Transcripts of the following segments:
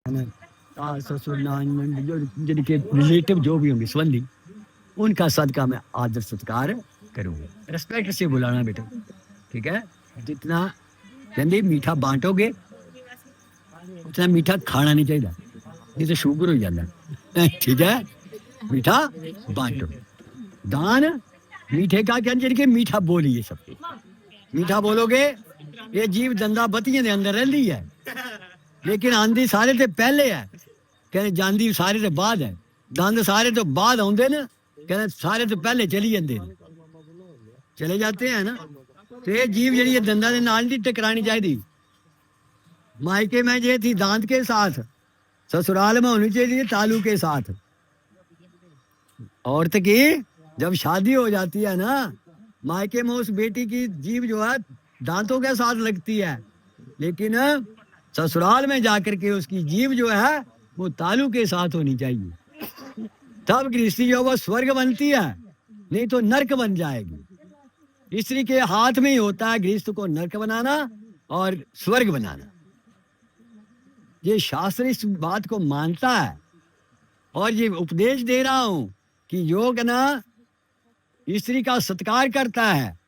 है ना, सास ससुर नान जो जिनके रिलेटिव जो भी होंगे संबंधी, उनका सदका मैं आदर सत्कार करूँगा, रिस्पेक्ट से बुलाना बेटा, ठीक है। जितना कहते मीठा बांटोगे उतना मीठा खाना नहीं चाहिए, नहीं तो शुगर हो जाता है, ठीक है। मीठा बांटो, दान मीठे का क्या जिनके मीठा बोलिए, सबको मीठा बोलोगे। ये जीव दंदा बतियां दे अंदर रही है, लेकिन आंधी सारे ते पहले है, कहने जांदी सारे ते बाद है, दंद सारे तो बाद आउंदे ने, कहने सारे तो पहले चली जाते हैं, चले जाते हैं ना। तो ये जीव जी दंदा के नाल नहीं टकरानी चाहिए। मायके में ये थी दांत के साथ, ससुराल में होनी चाहिए तालू के साथ। औरत की जब शादी हो जाती है ना, मायके में उस बेटी की जीव जो है दांतों के साथ लगती है, लेकिन ससुराल में जाकर के उसकी जीव जो है वो तालू के साथ होनी चाहिए, तब गृहस्थी जो वो स्वर्ग बनती है, नहीं तो नरक बन जाएगी। स्त्री के हाथ में ही होता है गृहस्थ को नरक बनाना और स्वर्ग बनाना। ये शास्त्र इस बात को मानता है, और ये उपदेश दे रहा हूं कि योग ना स्त्री का सत्कार करता है।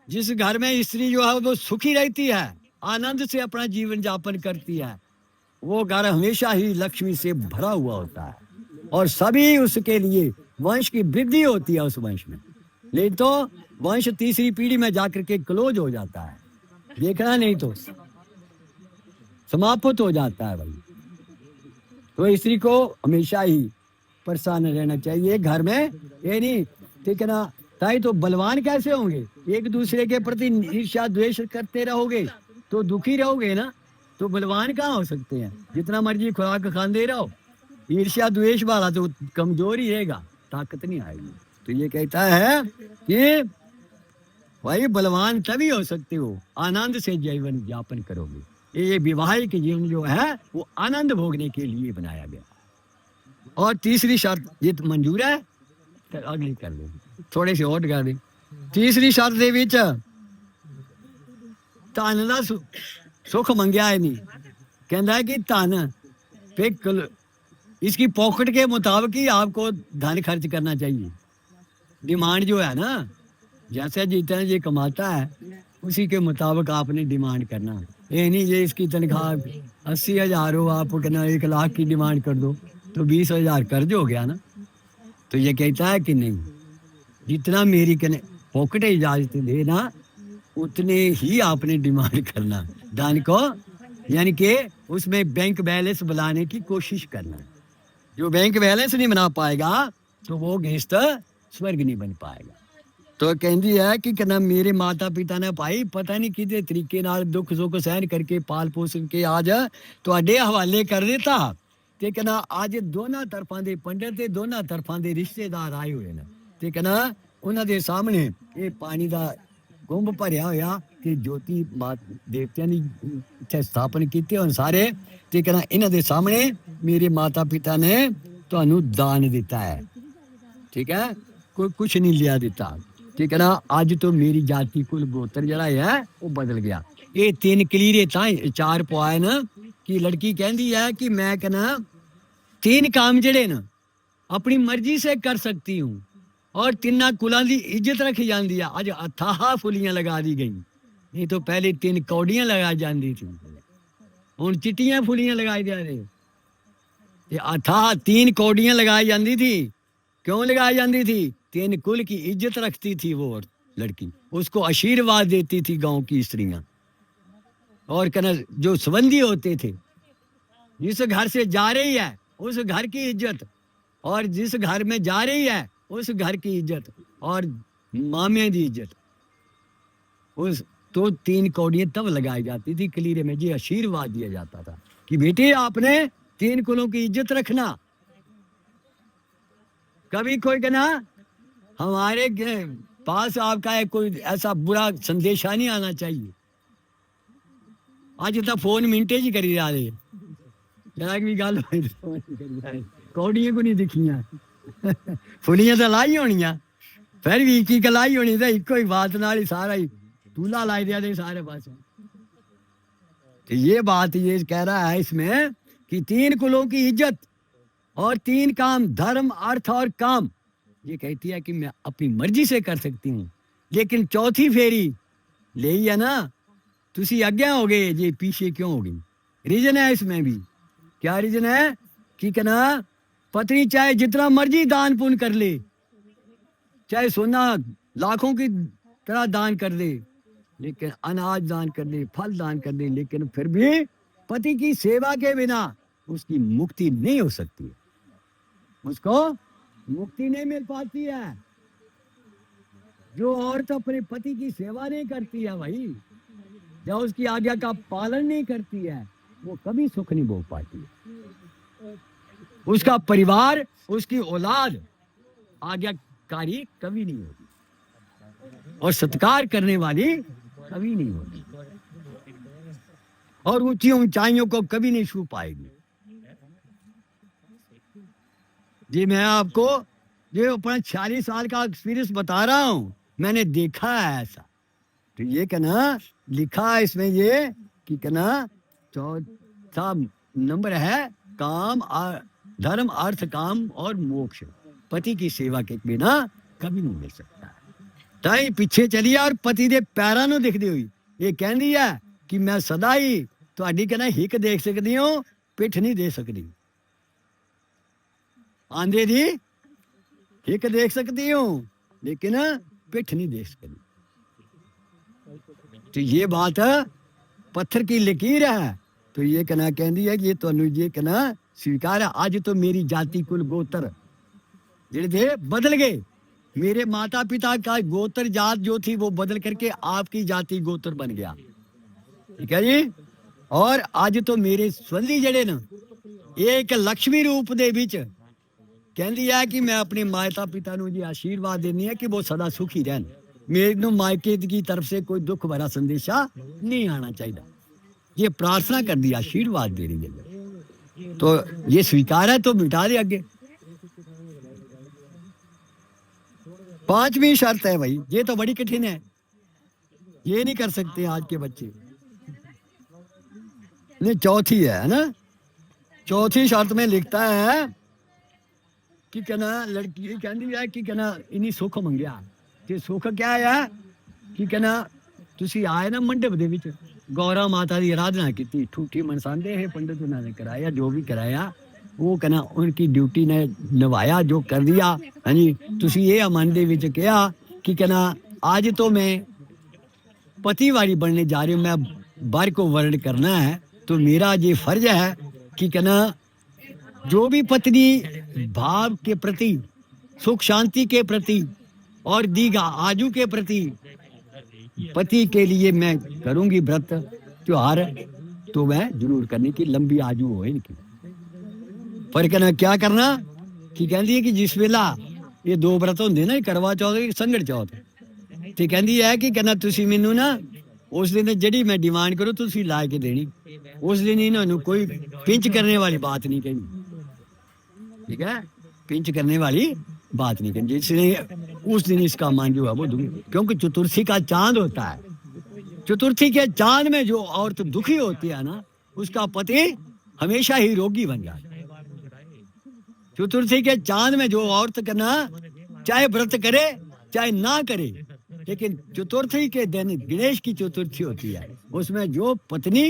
जिस घर में स्त्री जो है वो सुखी रहती है, आनंद से अपना जीवन यापन करती है, वो घर हमेशा ही लक्ष्मी से भरा हुआ होता है, और सभी उसके लिए वंश की वृद्धि होती है उस वंश में। नहीं तो वंश तीसरी पीढ़ी में जाकर के क्लोज हो जाता है, देखना नहीं तो समाप्त हो जाता है भाई। तो स्त्री को हमेशा ही परेशान रहना चाहिए घर में, ये नहीं, ठीक है ना। ताई तो बलवान कैसे होंगे, एक दूसरे के प्रति ईर्ष्या द्वेष करते रहोगे तो दुखी रहोगे ना, तो बलवान कहाँ हो सकते हैं। जितना मर्जी खुराक खाते रहो, ईर्ष्या द्वेष वाला तो कमजोर ही रहेगा, ताकत नहीं आएगी। तो ये कहता है कि भाई बलवान तभी हो सकते हो आनंद से जीवन यापन करोगे। ये विवाहिक जीवन जो है वो आनंद भोगने के लिए बनाया गया। और तीसरी शर्त ये तो मंजूर है, तो अगली कर लो, थोड़े से और कर दे। तीसरी शर्त दे विच धन का सुख मंगया है नहीं, कहता है कि धन पे इसकी पॉकेट के मुताबिक ही आपको धन खर्च करना चाहिए। डिमांड जो है ना, जैसे जितना ये कमाता है उसी के मुताबिक आपने डिमांड करना। ये नहीं ये इसकी तनख्वाह 80,000 हो, आप कहना 1 लाख की डिमांड कर दो, तो 20,000 कर्ज हो गया ना। तो ये कहता है कि नहीं, जितना मेरी पॉकेट इजाजत देना उतने ही आपने डिमांड करना धन को, यानी कि उसमें बैंक बैलेंस बनाने की कोशिश करना। जो बैंक बैलेंस नहीं बना पाएगा तो वो गृहस्थ स्वर्ग नहीं बन पाएगा। तो कहती है कि कहना मेरे माता पिता ने भाई पता नहीं कितने तरीके नाल दुख सुख सहन करके पाल पोस के आज तुहाडे हवाले कर देता, ते कहना आज दोनों तरफां दे पंडित ते दोनों तरफां दे रिश्तेदार आए हुए ने, ते कहना उन्हां दे सामने ये पानी दा कुंभ भरिया होया कि ज्योति देवतियां दी इत्थे स्थापन कीते हुन सारे, ते कहना इन्हां दे सामने मेरे माता पिता ने तुहानू दान दिता है, ठीक है, कोई कुछ नहीं लिया दिता, ठीक है ना। आज तो मेरी जाति कुल गोत्र जरा है वो बदल गया। ये 3 कलीरे ताई 4 पवाए ना कि लड़की कहती है कि मैं कहना 3 काम जड़े ना अपनी मर्जी से कर सकती हूँ, और 3 कुलों की इज्जत रखी जाती है। अज अथाह फुलियां लगा दी गई, नहीं तो पहले 3 कौड़ियां लगाई जाती थी, हूँ चिट्टियां फुलियां लगाई जा रही। अथाह 3 कौड़ियां लगाई जाती थी, क्यों लगाई जाती थी, 3 कुल की इज्जत रखती थी वो लड़की, उसको आशीर्वाद देती थी गांव की स्त्रियां। और कहना जो संबंधी होते थे, जिस घर से जा रही है उस घर की इज्जत, और जिस घर में जा रही है उस घर की इज्जत, और मामे की इज्जत, उस तो 3 कौड़ियां तब लगाई जाती थी कलीरे में, ये आशीर्वाद दिया जाता था कि बेटे आपने 3 कुलों की इज्जत रखना। कभी कोई कहना हमारे पास आपका है कोई ऐसा बुरा संदेशा नहीं आना चाहिए। आज तो फोन मिनटे ही करी जा रहे, जरा भी गल कौड़ियां को नहीं दिखियां फुलियां तो लाई होनियां, फिर भी एक लाई होनी तो इको ही बात नाल ही सारा ही टूला लाई दिया सारे पास। तो ये बात ये कह रहा है इसमें कि 3 कुलों की इज्जत और 3 काम, धर्म, अर्थ और काम, ये कहती है कि मैं अपनी मर्जी से कर सकती हूँ, लेकिन चौथी फेरी ले ही है ना, तुसी आज्ञा हो गए, ये पीछे क्यों हो गई? रीजन है इसमें भी। क्या रीजन है? कि कहना पत्नी चाहे जितना मर्जी दान पुण्य कर ले, चाहे सोना लाखों की तरह दान कर दे, लेकिन अनाज दान कर दे, फल दान कर दे, लेकिन फिर भी पति की सेवा के बिना उसकी मुक्ति नहीं हो सकती, उसको मुक्ति नहीं मिल पाती है। जो औरत अपने पति की सेवा नहीं करती है भाई, या उसकी आज्ञा का पालन नहीं करती है, वो कभी सुख नहीं भोग पाती है। उसका परिवार, उसकी औलाद आज्ञाकारी कभी नहीं होगी, और सत्कार करने वाली कभी नहीं होगी, और ऊंची ऊंचाइयों को कभी नहीं छू पाएगी। जी मैं आपको जो अपना 46 साल का एक्सपीरियंस बता रहा हूं, मैंने देखा है ऐसा। तो ये कहना लिखा है इसमें ये कि कहना चौथा नंबर है काम, धर्म, अर्थ, काम और मोक्ष, पति की सेवा के बिना कभी नहीं मिल सकता। ताई पिछे चली और पति दे पैरां नूं दिखदी हुई ये कहंदी है कि मैं सदा ही तुहाडी कहना हिक देख सकदी हूं, पिठ नहीं दे सकदी। आंधे दी हिक देख सकती हूँ, लेकिन पिठ नहीं देख सकती। तो ये बात पत्थर की लकीर है। तो ये कहना कहती है कि ये तुहानू ये कहना स्वीकार है। आज तो मेरी जाति कुल गोत्र जिहड़े थे बदल गए, मेरे माता पिता का गोत्र जात जो थी वो बदल करके आपकी जाति गोत्र बन गया, ठीक है जी। और आज तो मेरे स्वंदी जड़े न एक लक्ष्मी रूप दे विच कहती है कि मैं अपने माता पिता नू जी आशीर्वाद देनी है कि वो सदा सुखी रहन, मेरे नू मायके की तरफ से कोई दुख भरा संदेशा नहीं आना चाहिए। ये प्रार्थना कर दी, आशीर्वाद दे रही है, तो ये स्वीकार है। तो मिटा दे आगे। 5वीं शर्त है भाई, ये तो बड़ी कठिन है, ये नहीं कर सकते आज के बच्चे। नहीं, चौथी है ना, चौथी शर्त में लिखता है कि कहना लड़की कहती है कि कहना इन्हीं सुख मंगया, ते सुख क्या है कि कहना तुसी आए ना मंडप दे विच गौरा माता की आराधना की, ठूठी मनसांदे है पंडित उन्होंने कराया, जो भी कराया वो कहना उनकी ड्यूटी ने निभाया, जो कर दिया। हाँ जी, तुसी ये मन दे विच कहा कि कहना आज तो मैं पति वाली बनने जा रही हूँ, मैं बर को वर्ण करना है, तो मेरा ये फर्ज है कि कहना जो भी पत्नी भाव के प्रति, सुख शांति के प्रति और दीर्घ आयु के प्रति पति के लिए मैं करूंगी व्रत त्योहार, तो मैं जरूर करने की लंबी आयु हो इनकी। पर कहना क्या करना कि कहती है कि जिस वेला ये 2 व्रत होंगे ना, करवा चौथ और संगड़ चौथ, तो कहती है कि कहना तुसी मैनू ना उस दिन जड़ी मैं डिमांड करो तुसी ला के देनी, उस दिन इन्होंने कोई पिंच करने वाली बात नहीं कहनी, ठीक है, पिंच करने वाली बात नहीं करनी। जिसने उस दिन इसका मान जो है वो दुखी, क्योंकि चतुर्थी का चांद होता है। चतुर्थी के चांद में जो औरत दुखी होती है ना, उसका पति हमेशा ही रोगी बन जाता है। चतुर्थी के चांद में जो औरत करना चाहे व्रत करे चाहे ना करे, लेकिन चतुर्थी के दिन गणेश की चतुर्थी होती है, उसमें जो पत्नी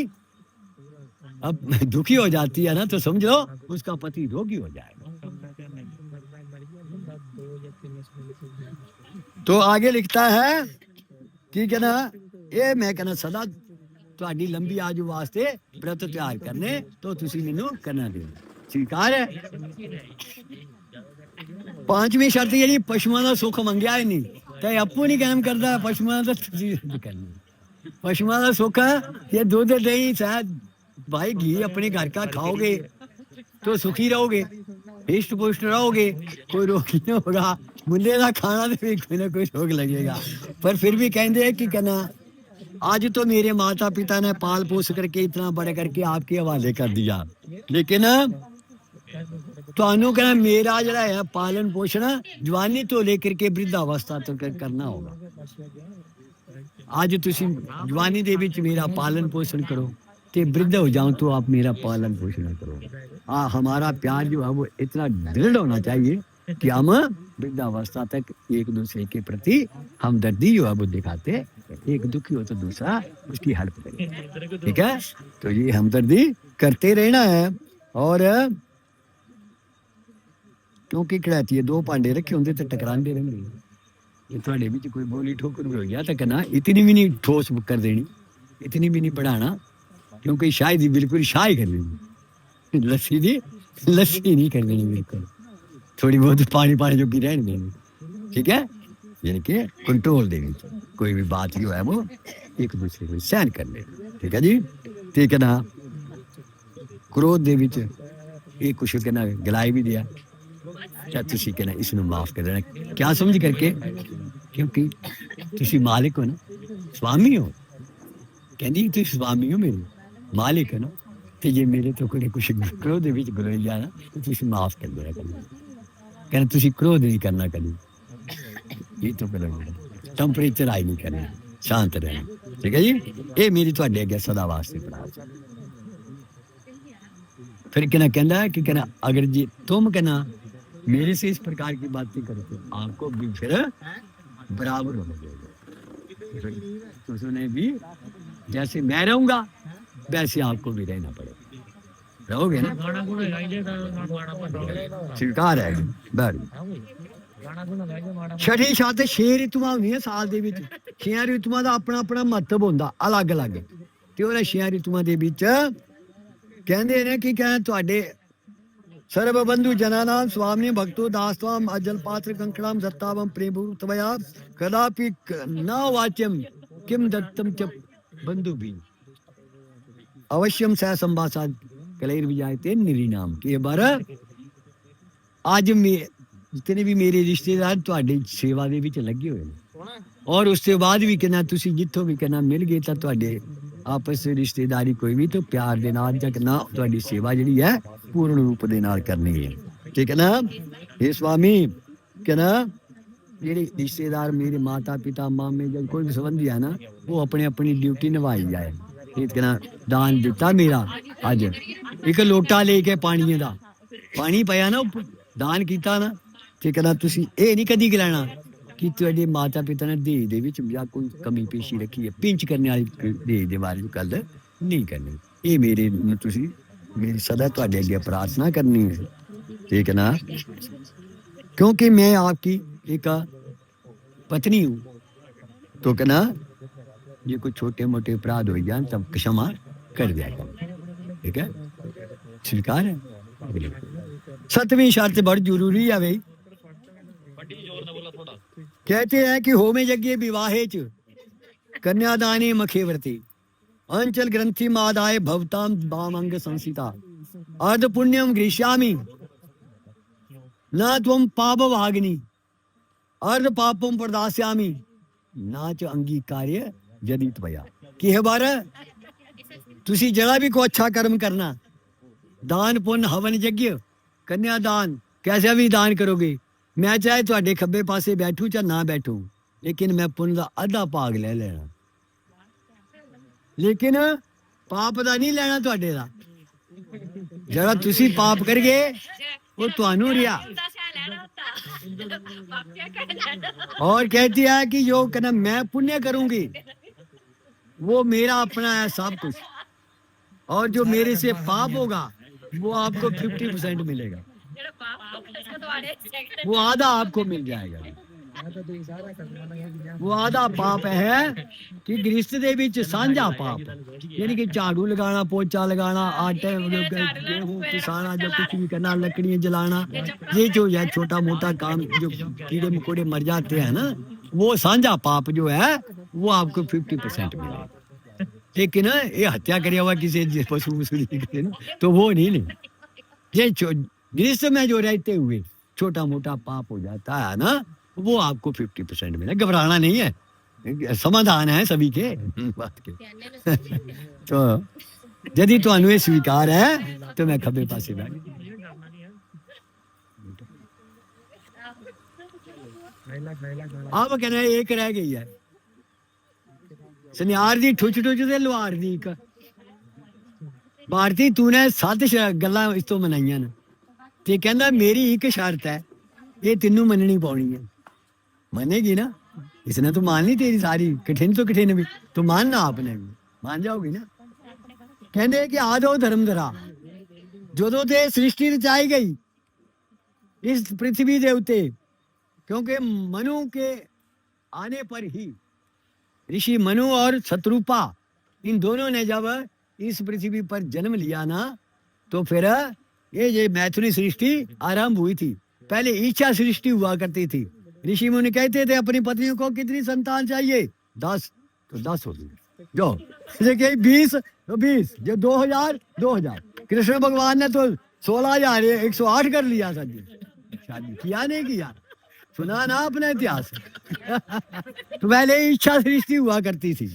अब दुखी हो जाती है ना, तो समझ लो उसका पति रोगी हो जाएगा। तो आगे लिखता है कि कहना ये मैं कहना सदा तुहाडी लंबी आयु वास्ते व्रत तैयार करने, तो तुसी मैनू करना दे, स्वीकार है। 5वीं शर्त जी पशुओं का सुख मंगया ही नहीं, तो आपू नहीं काम करता, पशुओं का करनी। पशुओं का सुख ये दूध दही शायद भाई घी अपने घर का खाओगे तो सुखी रहोगे, हिष्ट पुष्ट रहोगे, कोई रोग नहीं होगा। मुल्ले का खाना तो भी कोई ना कोई रोग लगेगा, पर फिर भी कहते हैं कि कहना आज तो मेरे माता पिता ने पाल पोस करके इतना बड़े करके आपके हवाले कर दिया, लेकिन तो कहना मेरा जरा है पालन पोषण जवानी तो लेकर के वृद्धावस्था तक करना होगा। आज तुसी जवानी दे विच मेरा पालन पोषण करो, कि वृद्ध हो जाऊं तो आप मेरा पालन पोषण करो। हमारा प्यार जो है वो इतना दृढ़ होना चाहिए कि हम वृद्धावस्था तक एक दूसरे के प्रति हमदर्दी जो है वो दिखाते, एक दुखी हो तो दूसरा उसकी हेल्प करे, ठीक है। तो ये हमदर्दी करते रहना है। और क्योंकि कहती है दो भांडे रखे होंगे तो टकराते रहेंगे, ये थोड़े भी कोई बोली ठोकर भी हो गया तो कहना इतनी भी नहीं ठोस कर देनी, इतनी भी नहीं बढ़ाना, क्योंकि शायद ही बिल्कुल शाही कर देनी, लस्सी दी लस्सी नहीं कर देनी, बिल्कुल थोड़ी बहुत पानी पानी जो की रहने देनी, ठीक है। यानी कि कंट्रोल देनी, कोई भी बात जो है वो एक दूसरे को सहन कर ले, ठीक है जी, ठीक है ना। क्रोध दे विच ये कुछ कहना गलाई भी दिया, क्या तुसी कहना इसनों माफ कर देना, क्या समझ करके, क्योंकि तुसी मालिक हो ना, स्वामी हो, कहती तुम स्वामी हो मेरे, मालिक है ना, तो जे मेरे तो कोई कुछ क्रोध विच गलोई जाना तो तुसी माफ कर देना कभी, कहना तुसी क्रोध नहीं करना कभी, ये तो करो टैंपरेचर हाई नहीं करना, शांत रहना, ठीक है जी। ये मेरी थोड़े अगे सदा वास्ते प्रार्थना। फिर कहना है कि कहना अगर जी तुम कहना मेरे से इस प्रकार की बातें करते आपको भी फिर बराबर होना चाहिए, तो उसने भी जैसे मैं रहूंगा वैसे आपको भी रहना पड़ेगा, रहोगे ना, स्वीकार है। छठी छत 6 ऋतुआं होंदियां साल दे विच, 6 ऋतुआं दा अपना अपना महत्व होंदा अलग अलग, ते उन्हां 6 ऋतुआं दे विच कहंदे ने कि कहना तुहाडे सर्वबंधु जनानाम स्वामी भक्तो दास्वाम अजल पात्र कंकणाम दत्तावम प्रेम तवया कदापि न वाच्यम किम दत्तम च बंधु भी अवश्यम सह संभाषा कलेर विजायते निरीनाम के बार आज जितने भी मेरे रिश्तेदार तुहाडी सेवा दे विच लगे हुए हैं, और उसके बाद भी कहना तुसी जिथों भी कहना मिल गए तो तुहाडे आपस रिश्तेदारी कोई भी तो प्यार दे नाल जां ना तुहाडी सेवा जिहड़ी है पूर्ण रूप दे नाल करनी है, ठीक है ना। हे स्वामी कहना जेडे रिश्तेदार मेरे माता पिता मामे जब कोई भी संबंधी है ना वो अपने अपनी ड्यूटी निभाई जाए, कहना दान दिता मेरा अज एक लोटा लेके पानी दा पानी पाया ना दान किया ना, ठीक है ना। तुसी ये नहीं कदी गिलाना कि तुहाडे माता पिता ने देह दे विच या कोई कमी पेशी रखी है, पिंच करने वाली देह दे बारे गल नहीं करनी, ये मेरे तुसी मेरी सदा तुहाडे अगे प्रार्थना करनी है, ठीक है ना। क्योंकि मैं आपकी एक पत्नी हूँ, तो कहना ये कोई छोटे मोटे अपराध हो जाए तब क्षमा कर दिया कर, ठीक है, स्वीकार है। 7वीं शर्त बड़ी जरूरी है भाई, कहते हैं कि होमे यज्ञ विवाहे च कन्यादाने मखेवर्ती अंचल ग्रंथि मादाय भवताम वामंग संसिता अर्ध पुण्यम गृह्यामि न त्वं पाप भागिनी अर्ध पापम प्रदास्यामि न च अंगीकार्य यदि त्वया। कि बार तुसी जरा भी को अच्छा कर्म करना, दान पुण्य हवन यज्ञ कन्यादान कैसा भी दान करोगे, मैं चाहे तुहाडे खब्बे पासे बैठू चाहे ना बैठू, लेकिन मैं पुण्य का आधा भाग ले लेना, लेकिन पाप का नहीं लेना तुहाडे दा, जरा तुसी पाप करगे वो तुहानू रिया। और कहती है कि जो कहना मैं पुण्य करूंगी वो मेरा अपना है सब कुछ, और जो मेरे से पाप होगा वो आपको 50% मिलेगा, वो आधा आपको मिल जाएगा। वो आधा पाप है कि गृहस्थ दे विच सांझा पाप, यानी कि झाड़ू लगाना पोचा लगाना आटे गेहूं पिसाना जो कुछ भी करना लकड़ियां जलाना, ये जो है छोटा मोटा काम जो कीड़े मकोड़े मर जाते हैं ना, वो सांझा पाप जो है वो आपको 50% मिलेगा। लेकिन ये हत्या करे हुआ किसी पशु ना तो वो नहीं, ये गृहस्थ में जो रहते हुए छोटा मोटा पाप हो जाता है ना वो आपको 50% मिले, घबराना नहीं है, समाधान है सभी के बात के। तो यदि तुहानू ये स्वीकार है तो मैं खब्बे पासे बैठ, अब कहना एक रह गई है सनियार दी ठुच ठुच दे लुहार दी, ਭਾਰਤੀ ਤੂਨੇ 7 ਗੱਲਾਂ ਇਸ ਤੋਂ ਮਨਾਈਆਂ ਨੇ ਤੇ ਕਹਿੰਦਾ ਮੇਰੀ ਇੱਕ ਸ਼ਰਤ ਹੈ, ਇਹ ਤੈਨੂੰ ਮੰਨਣੀ ਪਾਉਣੀ ਹੈ। मानेगी ना, इसने तो मान ली तेरी सारी, कठिन तो कठिन भी तो मानना, आपने भी मान जाओगी ना। कहते कि आदो धर्म धरा, जो ते सृष्टि रचाई गई इस पृथ्वी दे उत्ते, क्योंकि मनु के आने पर ही ऋषि मनु और शत्रुपा इन दोनों ने जब इस पृथ्वी पर जन्म लिया ना, तो फिर ये मैथुनी सृष्टि आरंभ हुई थी। पहले इच्छा सृष्टि हुआ करती थी। ऋषि मुनि कहते थे अपनी पत्नियों को कितनी संतान चाहिए, 10, तो 10 हो गई। जो 20 तो 20, जो 2000 2000। कृष्ण भगवान ने तो 16,000 108 कर लिया था जी। शादी किया नहीं किया, सुना ना अपने इतिहास। तो पहले इच्छा सृष्टि हुआ करती थी,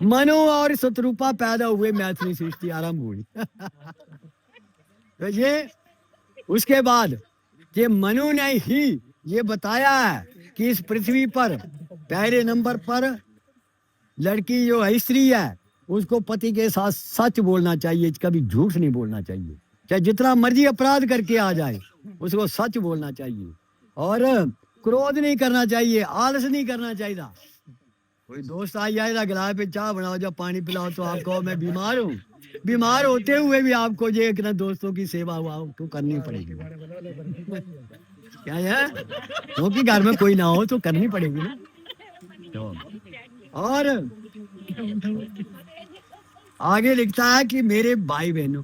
मनु और शत्रुपा पैदा हुए, मैथिली सृष्टि आरंभ हुई। तो ये उसके बाद ये मनु ने ही ये बताया है कि इस पृथ्वी पर पहले नंबर पर लड़की जो है, स्त्री है, उसको पति के साथ सच बोलना चाहिए, कभी झूठ नहीं बोलना चाहिए। चाहे जितना मर्जी अपराध करके आ जाए, उसको सच बोलना चाहिए और क्रोध नहीं करना चाहिए, आलस नहीं करना चाहिए। कोई दोस्त आ जाएगा, गिलास पे चाय बनाओ, जब पानी पिलाओ तो आप कहो मैं बीमार हूँ। बीमार होते हुए भी आपको ये एक ना दोस्तों की सेवा हुआ तो करनी पड़ेगी। क्या है, क्योंकि घर में कोई ना हो तो करनी पड़ेगी ना। तो और आगे लिखता है कि मेरे भाई बहनों,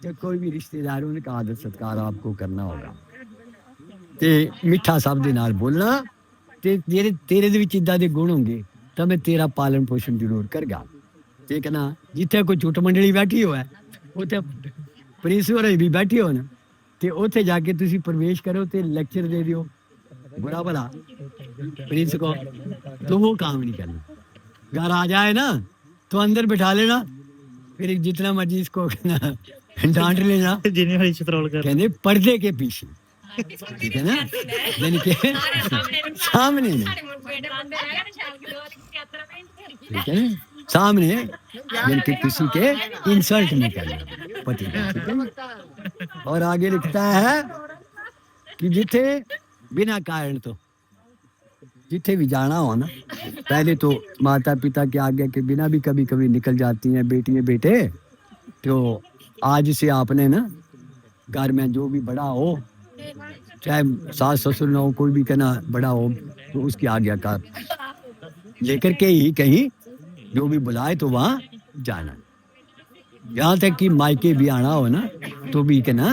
जब कोई भी रिश्तेदार उनका आदर सत्कार आपको करना होगा ते मिठा शब्द नाल बोलना, ते तेरे दे विच इदां दे गुण होंगे तो मैं तेरा पालन पोषण जरूर करगा। ठीक है ना। जिथे कोई झूठ मंडली बैठी हो है, उत्थे प्रिंस होर भी बैठी हो ना, ते उत्थे जाके तुसी प्रवेश करो ते लेक्चर दे दियो बुरा भला प्रिंस को, तो वो काम नहीं करना। घर आ जाए ना तो अंदर बिठा लेना, फिर जितना मर्जी इसको डांट लेना, कहने पर्दे के पीछे, ठीक है ना, यानी के सामने नहीं, ठीक है ना, सामने यानी कि किसी के इंसल्ट नहीं करना पति का। और आगे लिखता है कि जिथे बिना कारण तो जिथे भी जाना हो ना, पहले तो माता पिता के आगे के बिना भी कभी कभी निकल जाती हैं बेटियां बेटे। तो आज से आपने ना घर में जो भी बड़ा हो, चाहे सास ससुर ना हो, कोई भी कहना बड़ा हो, तो उसकी आज्ञा का लेकर के ही कहीं जो भी बुलाए तो वहां जाना। यहाँ तक कि मायके भी आना हो ना, तो भी कहना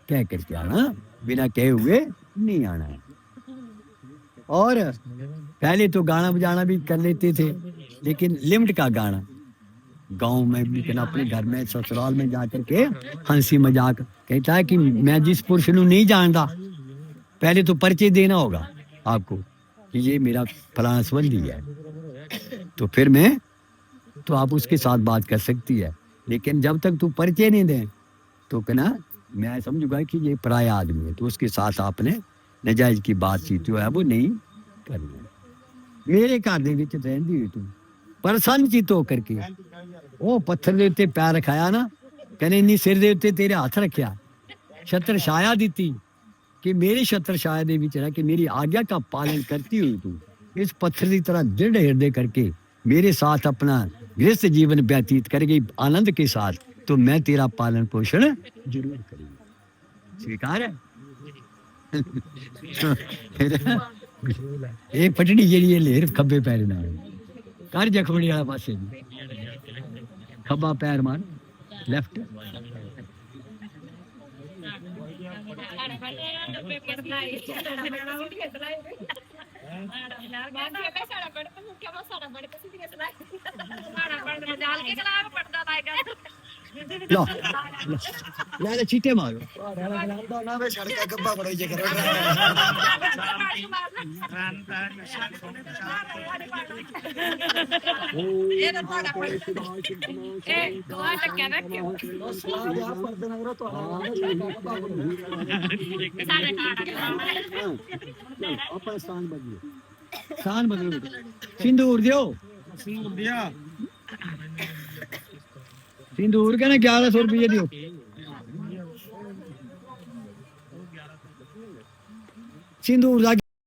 कह करके आना, बिना कहे हुए नहीं आना है। और पहले तो गाना बजाना भी कर लेते थे, लेकिन लिमिट का गाना। गांव में भी कहना, अपने घर में ससुराल में जाकर के हंसी मजाक कहता है कि मैं जिस पुरुष को नहीं जानता, पहले तो परिचय देना होगा आपको कि ये मेरा फलाना संबंधी है, तो फिर मैं तो आप उसके साथ बात कर सकती है। लेकिन जब तक तू परिचय नहीं दे तो कहना मैं समझूंगा कि ये पराया आदमी है, तो उसके साथ आपने नजायज की बातचीत जो है वो नहीं करनी। मेरे घर दे विच रहंदी हुई तू प्रसन्न चित होकर के ਉਹ ਪੱਥਰ ਦੇ ਉੱਤੇ ਪੈਰ ਰਖਾਇਆ ਨਾ, ਕਹਿੰਦੇ ਇੰਨੀ ਸਿਰ ਦੇ ਉੱਤੇ ਤੇਰੇ ਹੱਥ ਰੱਖਿਆ, ਛਤਰ ਛਾਇਆ ਦਿੱਤੀ कि मेरी छत्र छाया दे विच रह के मेरी आज्ञा का पालन करती हुई तू इस पत्थर की तरह दृढ़ हृदय करके मेरे साथ अपना गृहस्थ जीवन व्यतीत करेगी आनंद के साथ, तो मैं तेरा पालन पोषण जरूर करूंगा। स्वीकार है। ये पटड़ी जी लेर खब्बे पैर ना कर जखमड़ी वाला पासे, खब्बा पैर मार लेफ्ट, लो लो चीटे मारो स्थान बदलो, सिंदूर दियो, सिंदूर कहना 1100 रुपये दियो सिंदूर का